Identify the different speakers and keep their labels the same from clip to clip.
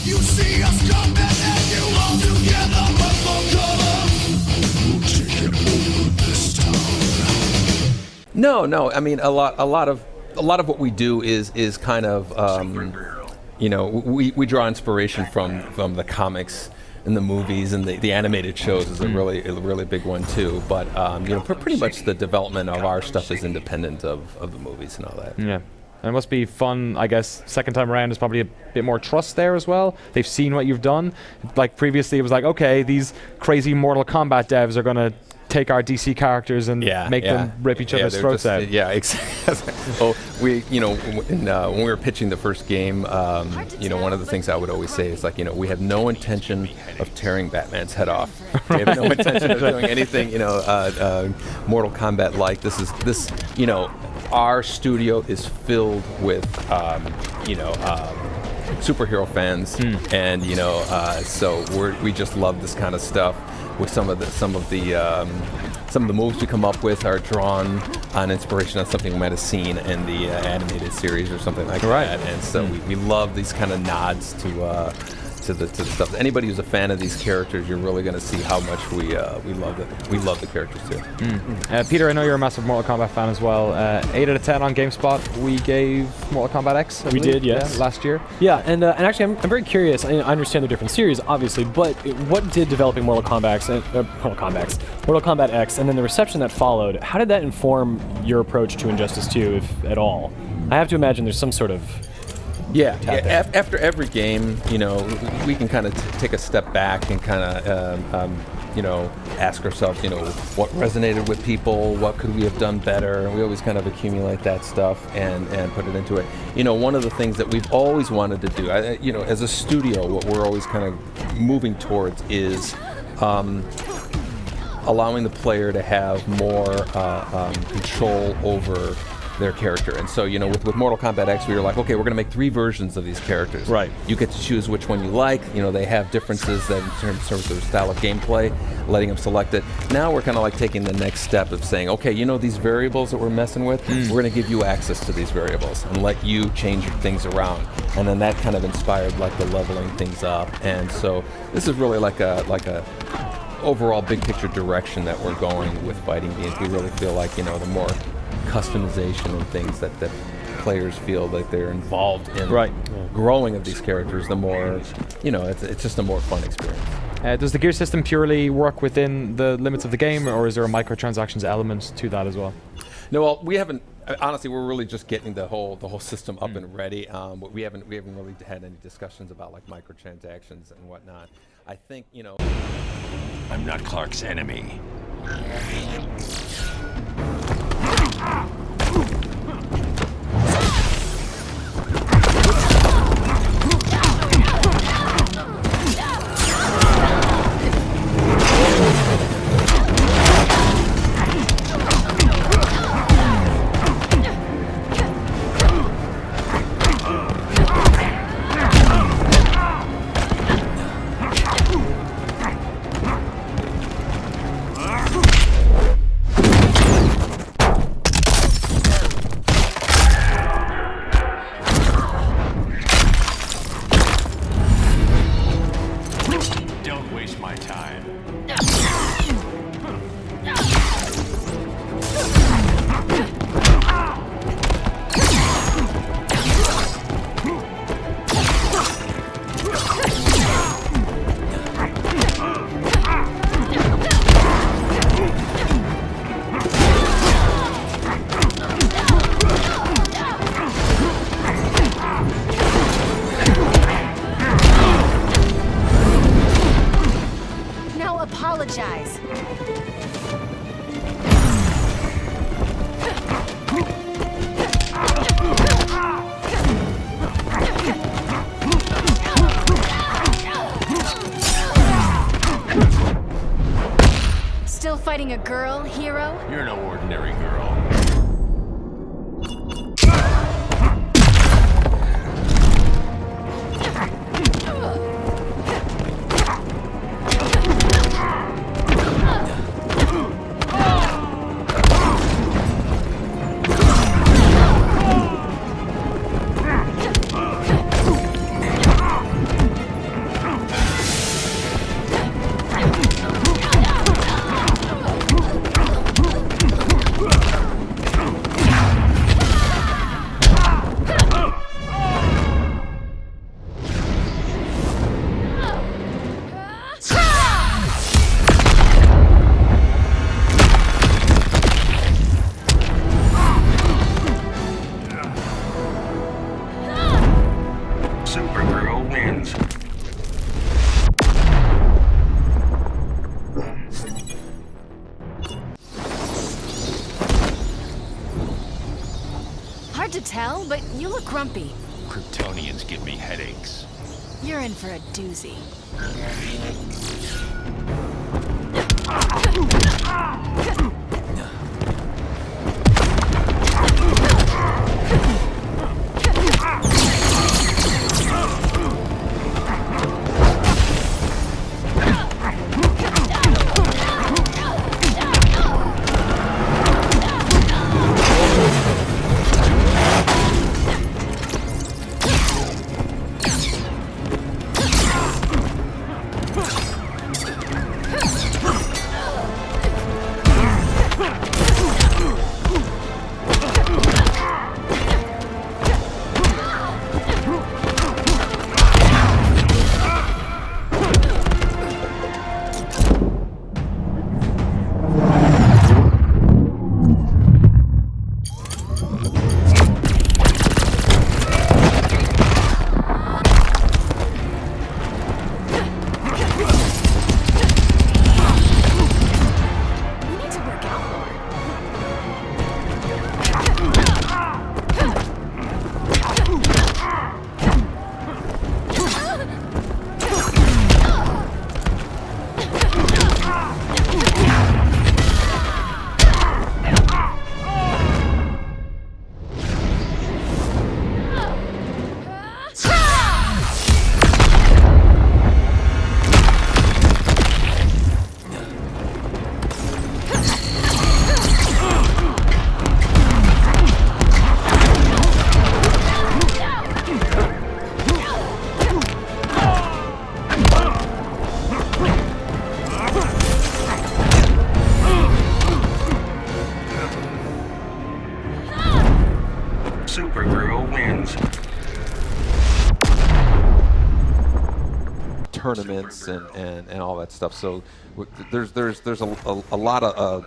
Speaker 1: You see us coming and you all together but for color. We'll take it over this town.
Speaker 2: No. I mean, a lot of what we do is kind of, you know, we draw inspiration from the comics and the movies, and the animated shows is a really big one too. But you know, pretty much the development of our stuff is independent of the movies and all that.
Speaker 3: Yeah. And it must be fun, I guess. Second time around, there's probably a bit more trust there as well. They've seen what you've done. Like previously, it was like, okay, these crazy Mortal Kombat devs are going to take our DC characters and make them rip each other's throats out.
Speaker 2: Yeah, exactly. Oh, you know, when we were pitching the first game, you know, one of the things I would always say is like, you know, we have no intention of tearing Batman's head off. We have no intention of doing anything, you know, Mortal Kombat like. This, you know, our studio is filled with, you know, superhero fans, and you know, so we just love this kind of stuff. With some of the moves we come up with are drawn on inspiration on something we might have seen in the animated series or something like that, and so we love these kind of nods to the stuff. Anybody who's a fan of these characters, you're really going to see how much we love it. We love the characters too.
Speaker 3: Peter, I know you're a massive Mortal Kombat fan as well. 8 out of 10 on GameSpot. We gave Mortal Kombat X.
Speaker 4: We did, yes.
Speaker 3: Yeah, last year.
Speaker 4: Yeah, and actually, I'm very curious. I understand the different series, obviously, but what did developing Mortal Kombat X, and then the reception that followed, how did that inform your approach to Injustice 2, if at all? I have to imagine there's some sort of
Speaker 2: after every game, you know, we can kind of take a step back and kind of, you know, ask ourselves, you know, what resonated with people, what could we have done better, and we always kind of accumulate that stuff and put it into it. You know, one of the things that we've always wanted to do, you know, as a studio, what we're always kind of moving towards is allowing the player to have more control over their character. And so, you know, with Mortal Kombat X, we were like, okay, we're going to make 3 versions of these characters.
Speaker 3: Right.
Speaker 2: You get to choose which one you like. You know, they have differences that in terms of their style of gameplay, letting them select it. Now we're kind of like taking the next step of saying, okay, you know, these variables that we're messing with, we're going to give you access to these variables and let you change things around. And then that kind of inspired like the leveling things up. And so this is really like a overall big picture direction that we're going with fighting games. We really feel like, you know, the more customization and things that players feel like they're involved in growing of these characters, the more, you know, it's just a more fun experience.
Speaker 3: Does the gear system purely work within the limits of the game, or is there a microtransactions element to that as well?
Speaker 2: No, well, we haven't. Honestly, we're really just getting the whole system up and ready. We haven't really had any discussions about like microtransactions and whatnot. I think, you know,
Speaker 5: I'm not Clark's enemy.
Speaker 6: apologize. Still fighting a girl, hero?
Speaker 5: You're no ordinary girl. Supergirl wins.
Speaker 6: Hard to tell, but you look grumpy.
Speaker 5: Kryptonians give me headaches.
Speaker 6: You're in for a doozy. We need to work out more.
Speaker 5: Supergirl wins.
Speaker 2: Tournaments and all that stuff. So there's a lot of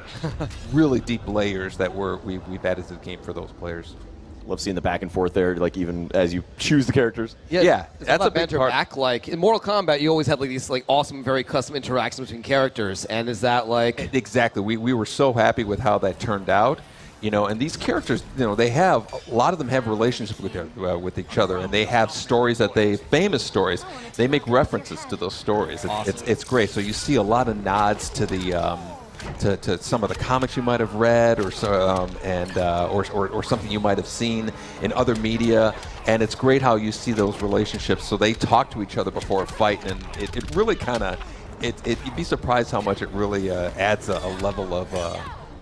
Speaker 2: really deep layers that we've added to the game for those players.
Speaker 7: Love seeing the back and forth there, like even as you choose the characters.
Speaker 2: Yeah,
Speaker 8: that's a banter back. Like in Mortal Kombat, you always have like these like awesome, very custom interactions between characters. And is that like
Speaker 2: Exactly. We were so happy with how that turned out. And these characters, they have a lot of them have relationships with each other, and they have stories famous stories. They make references to those stories. It's great. So you see a lot of nods to the to some of the comics you might have read, or something you might have seen in other media. And it's great how you see those relationships. So they talk to each other before a fight, and it really kind of you'd be surprised how much it really adds a level of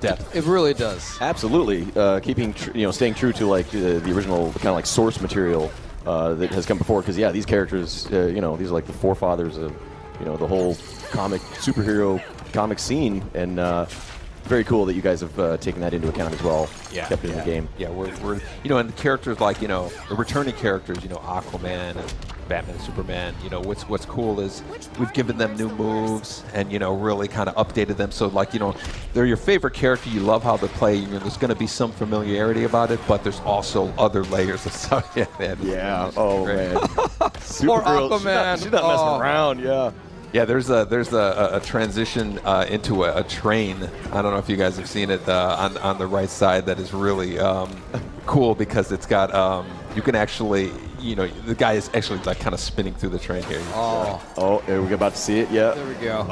Speaker 2: depth.
Speaker 8: it really does.
Speaker 7: Absolutely, staying true to like the original kind of like source material that has come before. Because these characters, these are like the forefathers of the whole superhero comic scene, and very cool that you guys have taken that into account as well. Kept it in the game.
Speaker 2: Yeah, we're and the characters like the returning characters, Aquaman and Batman and Superman. What's cool is we've given them new moves and really kind of updated them. So like they're your favorite character. You love how they play. There's going to be some familiarity about it, but there's also other layers of stuff.
Speaker 7: Yeah. Oh man.
Speaker 8: Poor Aquaman.
Speaker 7: She's not messing around. Yeah.
Speaker 2: Yeah, there's a transition into a train. I don't know if you guys have seen it on the right side. That is really cool because it's got you can actually the guy is actually like kind of spinning through the train here.
Speaker 7: We're about to see it. Yeah.
Speaker 8: There we go.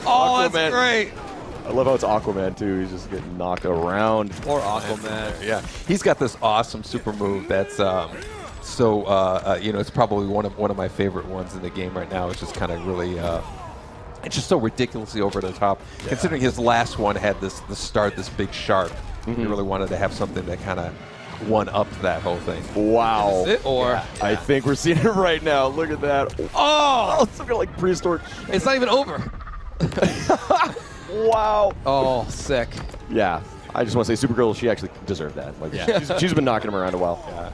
Speaker 7: Oh,
Speaker 8: that's great.
Speaker 7: I love how it's Aquaman too. He's just getting knocked around.
Speaker 8: Poor Aquaman.
Speaker 2: Yeah, he's got this awesome super move that's it's probably one of my favorite ones in the game right now. It's just kind of really it's just so ridiculously over the top. Considering his last one had this big shark. He really wanted to have something that kind of one up that whole thing.
Speaker 7: Wow.
Speaker 8: Is it, or
Speaker 7: I think we're seeing it right now. Look at that. Oh, it's something like prehistoric.
Speaker 8: it's not even over.
Speaker 7: Wow.
Speaker 8: Oh, sick.
Speaker 7: Yeah. I just want to say, Supergirl, she actually deserved that. Like, she's been knocking him around a while. Yeah.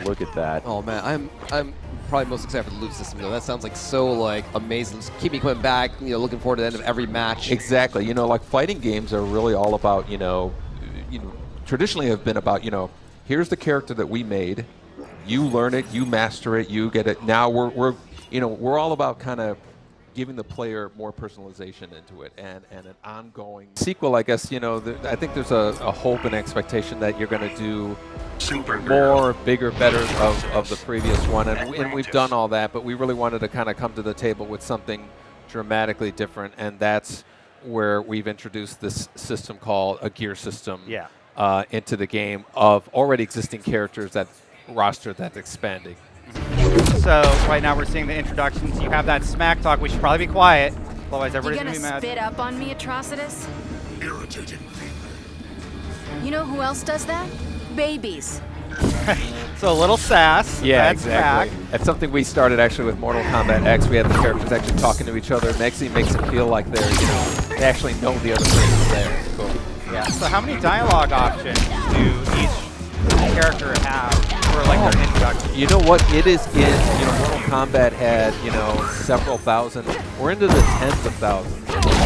Speaker 7: Look at that.
Speaker 8: Oh man, I'm probably most excited for the loot system though. That sounds like so like amazing. Just keep me coming back. Looking forward to the end of every match.
Speaker 2: Exactly. Like fighting games are really all about traditionally have been about here's the character that we made, you learn it, you master it, you get it. Now we're all about kind of giving the player more personalization into it and an ongoing sequel. I guess I think there's a hope and expectation that you're going to do
Speaker 5: Supergirl.
Speaker 2: more, bigger, better of the previous one, and we've done all that, but we really wanted to kind of come to the table with something dramatically different, and that's where we've introduced this system called a gear system into the game of already existing characters, that roster that's expanding.
Speaker 9: So right now we're seeing the introductions. You have that smack talk. We should probably be quiet, otherwise
Speaker 6: You
Speaker 9: everybody's
Speaker 6: gonna
Speaker 9: gonna be mad.
Speaker 6: spit up on me, Atrocitus?
Speaker 1: Irritating feeling.
Speaker 6: You know who else does that? Babies.
Speaker 9: So a little sass.
Speaker 2: Yeah,
Speaker 9: That's
Speaker 2: exactly.
Speaker 9: back.
Speaker 2: That's something we started actually with Mortal Kombat X. We had the characters actually talking to each other. It makes them feel like they actually know the other person there. It's cool.
Speaker 9: Yeah. So how many dialogue options do each character have for like their introduction?
Speaker 2: You know what? It is in, Mortal Kombat had, several thousand. We're into the tens of thousands.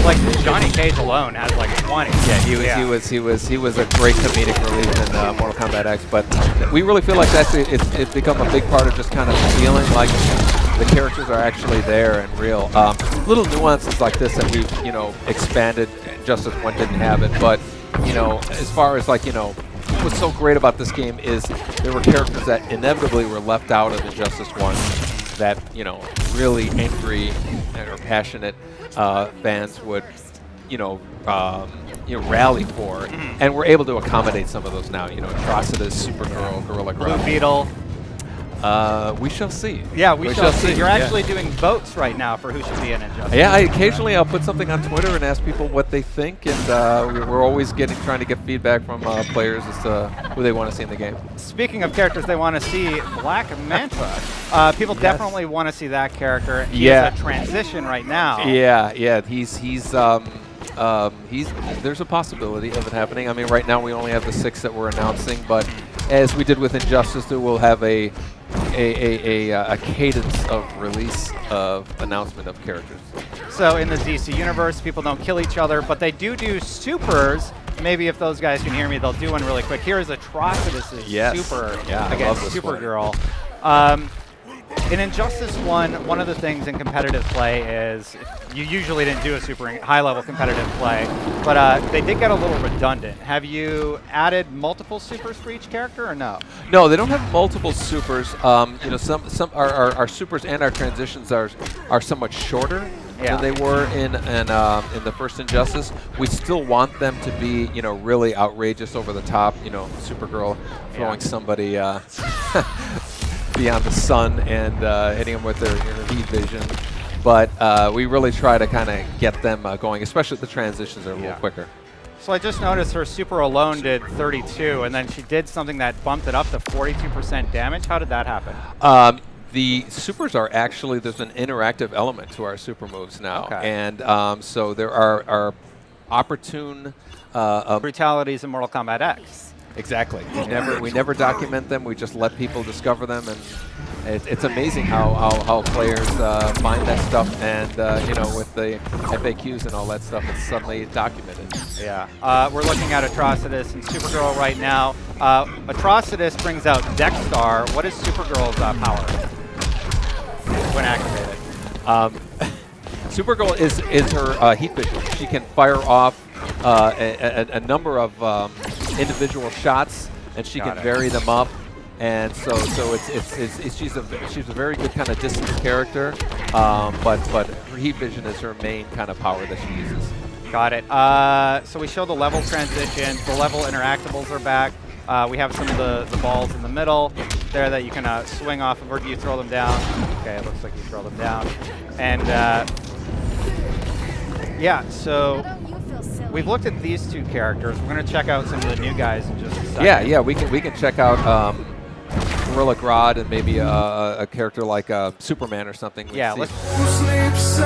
Speaker 9: Like Johnny Cage alone has like 20.
Speaker 2: Yeah, he was a great comedic relief in Mortal Kombat X. But we really feel like it's become a big part of just kind of feeling like the characters are actually there and real. Little nuances like this that we've expanded. Justice 1 didn't have it, but as far as what's so great about this game is there were characters that inevitably were left out of Injustice 1 that really angry or passionate fans would rally for, and we're able to accommodate some of those now. Atrocitus, Supergirl, Gorilla
Speaker 9: Blue
Speaker 2: Grodd.
Speaker 9: Beetle.
Speaker 2: We shall see.
Speaker 9: Yeah, we shall see. You're
Speaker 2: Yeah.
Speaker 9: actually doing votes right now for who should be in Injustice.
Speaker 2: Yeah, occasionally I'll put something on Twitter and ask people what they think, and we're always trying to get feedback from players as to who they want to see in the game.
Speaker 9: Speaking of characters they want to see, Black Manta. People definitely want to see that character. He is a transition right now.
Speaker 2: Yeah. There's a possibility of it happening. I mean, right now we only have the 6 that we're announcing, but as we did with Injustice, we'll have a cadence of release of announcement of characters.
Speaker 9: So in the DC universe, people don't kill each other, but they do supers. Maybe if those guys can hear me, they'll do one really quick. Here is Atrocitus' super against Supergirl. In Injustice 1, one of the things in competitive play is you usually didn't do a super high-level competitive play, but they did get a little redundant. Have you added multiple supers for each character, or no?
Speaker 2: No, they don't have multiple supers. Some our supers and our transitions are somewhat shorter than they were in the first Injustice. We still want them to be really outrageous, over the top. Supergirl throwing somebody beyond the sun and hitting them with their heat vision. But we really try to kind of get them going, especially the transitions are a little quicker.
Speaker 9: So I just noticed her super alone did 32, and then she did something that bumped it up to 42% damage. How did that happen?
Speaker 2: The supers are actually, there's an interactive element to our super moves now. And so there are opportune
Speaker 9: brutalities in Mortal Kombat X.
Speaker 2: Exactly. We never document them. We just let people discover them, and it's amazing how players find that stuff, and with the FAQs and all that stuff, it's suddenly documented.
Speaker 9: Yeah. We're looking at Atrocitus and Supergirl right now. Atrocitus brings out Dexstar. What is Supergirl's power when activated?
Speaker 2: Supergirl is her heat vision. She can fire off a number of individual shots, and she can vary them up. And so she's a very good kind of distance character, but her heat vision is her main kind of power that she uses.
Speaker 9: Got it. So we show the level transition. The level interactables are back. We have some of the balls in the middle there that you can swing off of, or do you throw them down? Okay, it looks like you throw them down. And yeah, so we've looked at these two characters. We're going to check out some of the new guys in just a second.
Speaker 2: Yeah, we can check out Gorilla Grodd and maybe a character like Superman or something.
Speaker 9: Yeah, let's.
Speaker 1: Who sleeps